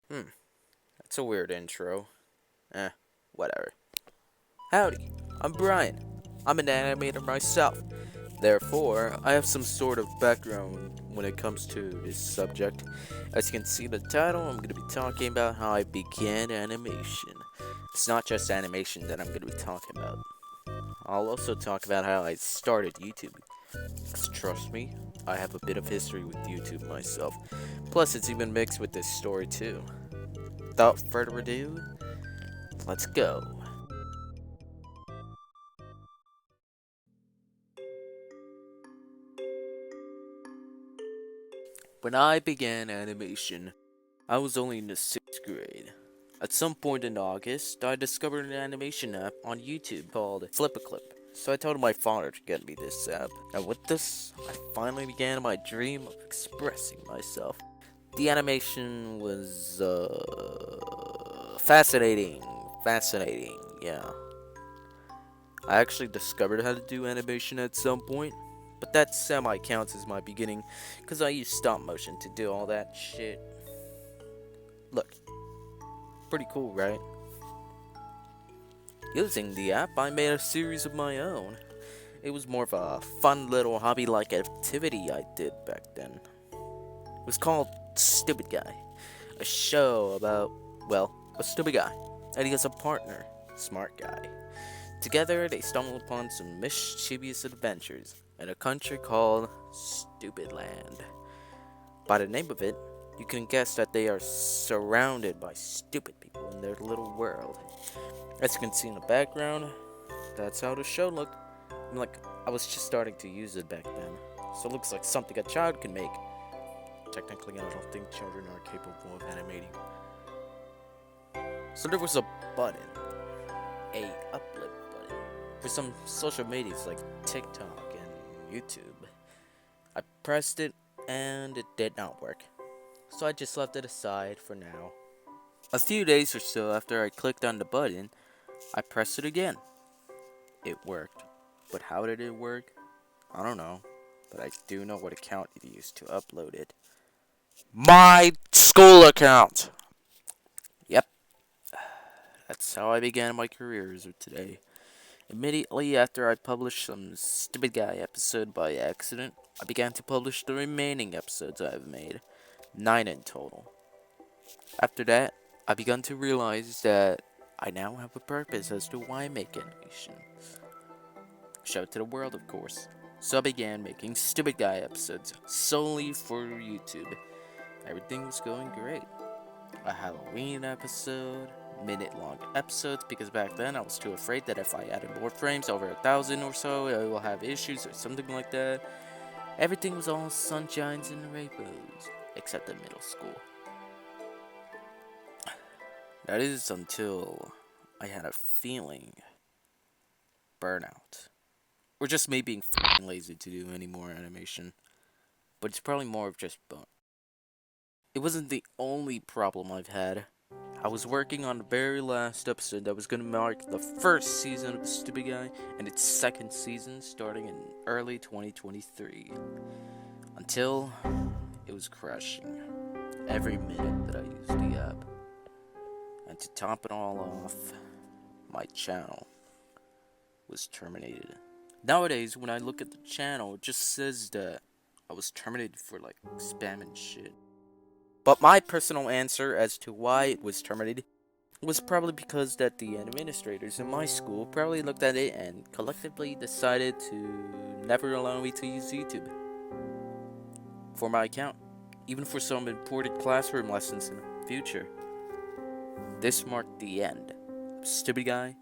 That's a weird intro. Eh, whatever. Howdy, I'm Brian. I'm an animator myself. Therefore, I have some sort of background when it comes to this subject. As you can see in the title, I'm going to be talking about how I began animation. It's not just animation that I'm going to be talking about. I'll also talk about how I started YouTube. 'Cause trust me, I have a bit of history with YouTube myself. Plus, it's even mixed with this story too. Without further ado, let's go. When I began animation, I was only in the 6th grade. At some point in August, I discovered an animation app on YouTube called Flip a Clip. So I told my father to get me this app. And with this, I finally began my dream of expressing myself. The animation was, fascinating. Fascinating, yeah. I actually discovered how to do animation at some point, but that semi counts as my beginning, because I used stop motion to do all that shit. Look, pretty cool, right? Using the app, I made a series of my own. It was more of a fun little hobby like activity I did back then. It was called Stupid Guy, a show about, well, a stupid guy, and he has a partner, smart guy. Together, they stumble upon some mischievous adventures in a country called Stupid Land. By the name of it, you can guess that they are surrounded by stupid people in their little world. As you can see in the background, that's how the show looked. I was just starting to use it back then, so it looks like something a child can make. Technically, I don't think children are capable of animating. So there was a button, a upload button, for some social medias like TikTok and YouTube. I pressed it, and it did not work, so I just left it aside for now. A few days or so after I clicked on the button, I pressed it again. It worked. But how did it work? I don't know. But I do know what account it used to upload it. My school account! Yep, that's how I began my career as of today. Immediately after I published some Stupid Guy episode by accident, I began to publish the remaining episodes I have made. 9 in total. After that, I began to realize that I now have a purpose as to why I make animation. Show it to the world, of course. So I began making Stupid Guy episodes solely for YouTube. Everything was going great. A Halloween episode, minute-long episodes, because back then I was too afraid that if I added more frames, over 1,000 or so, I will have issues or something like that. Everything was all sunshines and rainbows, except in middle school. That is until I had a feeling burnout. Or just me being f***ing lazy to do any more animation. But it's probably more of just burn. It wasn't the only problem I've had. I was working on the very last episode that was going to mark the first season of The Stupid Guy and its second season starting in early 2023. Until it was crashing every minute that I used the app. And to top it all off, my channel was terminated. Nowadays, when I look at the channel, it just says that I was terminated for like spam and shit. But my personal answer as to why it was terminated was probably because that the administrators in my school probably looked at it and collectively decided to never allow me to use YouTube for my account, even for some important classroom lessons in the future. This marked the end of Stupid Guy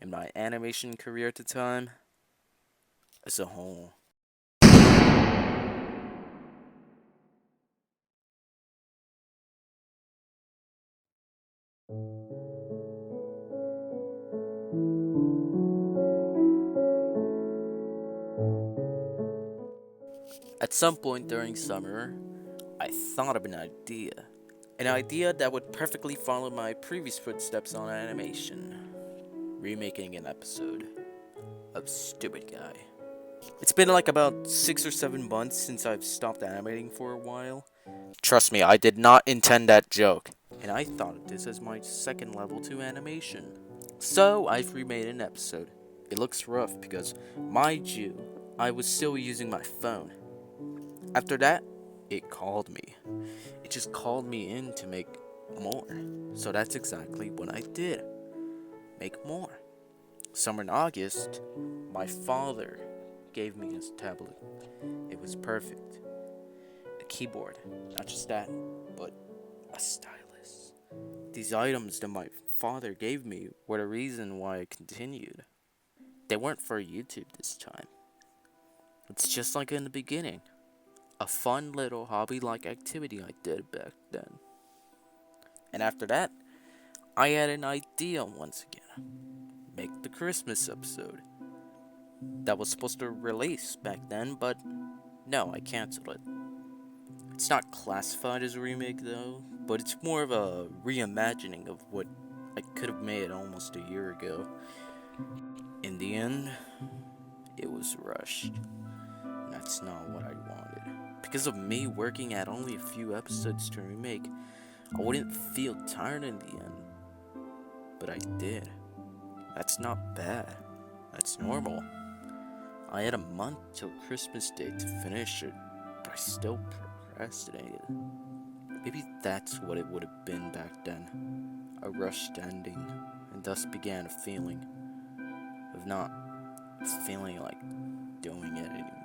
and my animation career at the time as a whole. At some point during summer, I thought of an idea. An idea that would perfectly follow my previous footsteps on animation. Remaking an episode of Stupid Guy. It's been like about 6 or 7 months since I've stopped animating for a while. Trust me, I did not intend that joke. and I thought of this as my second level to animation. So I've remade an episode. It looks rough because, mind you, I was still using my phone. After that, it called me. It just called me in to make more. So that's exactly what I did. Make more. Summer in August, my father gave me his tablet. It was perfect. A keyboard, not just that, but a stylus. These items that my father gave me were the reason why I continued. They weren't for YouTube this time. It's just like in the beginning. A fun little hobby-like activity I did back then. And after that, I had an idea once again. Make the Christmas episode. That was supposed to release back then, but no, I canceled it. It's not classified as a remake though, but it's more of a reimagining of what I could have made almost a year ago. In the end, it was rushed. And that's not what I wanted. Because of me working at only a few episodes to remake, I wouldn't feel tired in the end. But I did. That's not bad. That's normal. I had a month till Christmas Day to finish it, but I still procrastinated. Maybe that's what it would have been back then. A rushed ending, and thus began a feeling of not feeling like doing it anymore.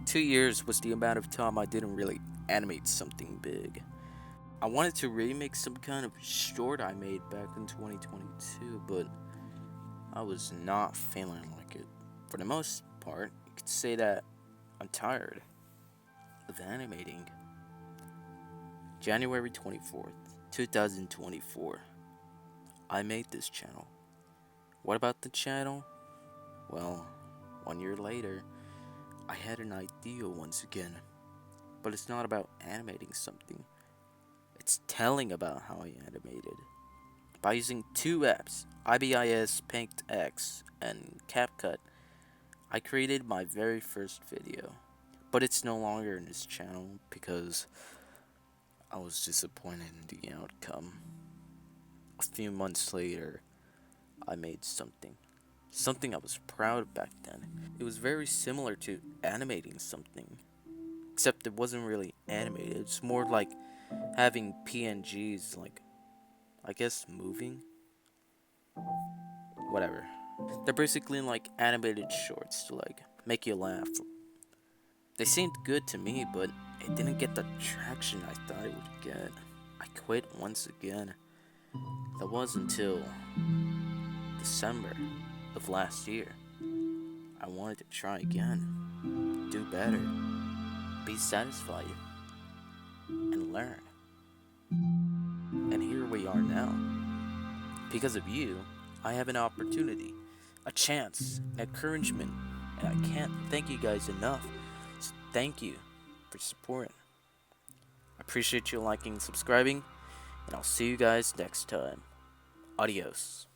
2 years was the amount of time I didn't really animate something big. I wanted to remake some kind of short I made back in 2022, but I was not feeling like it. For the most part, you could say that I'm tired of animating. January 24th, 2024. I made this channel. What about the channel? Well, 1 year later, I had an idea once again. But it's not about animating something. It's telling about how I animated. By using two apps, IBIS Paint X and CapCut, I created my very first video. But it's no longer in this channel because I was disappointed in the outcome. A few months later, I made something. Something I was proud of back then. It was very similar to animating something. Except it wasn't really animated. It's more like having PNGs, like, I guess, moving? Whatever. They're basically like animated shorts to, like, make you laugh. They seemed good to me, but it didn't get the traction I thought it would get. I quit once again. That was until December of last year. I wanted to try again, do better, be satisfied, and learn. And here we are now. Because of you, I have an opportunity, a chance, an encouragement, and I can't thank you guys enough. So thank you for supporting. I appreciate you liking and subscribing, and I'll see you guys next time. Adios.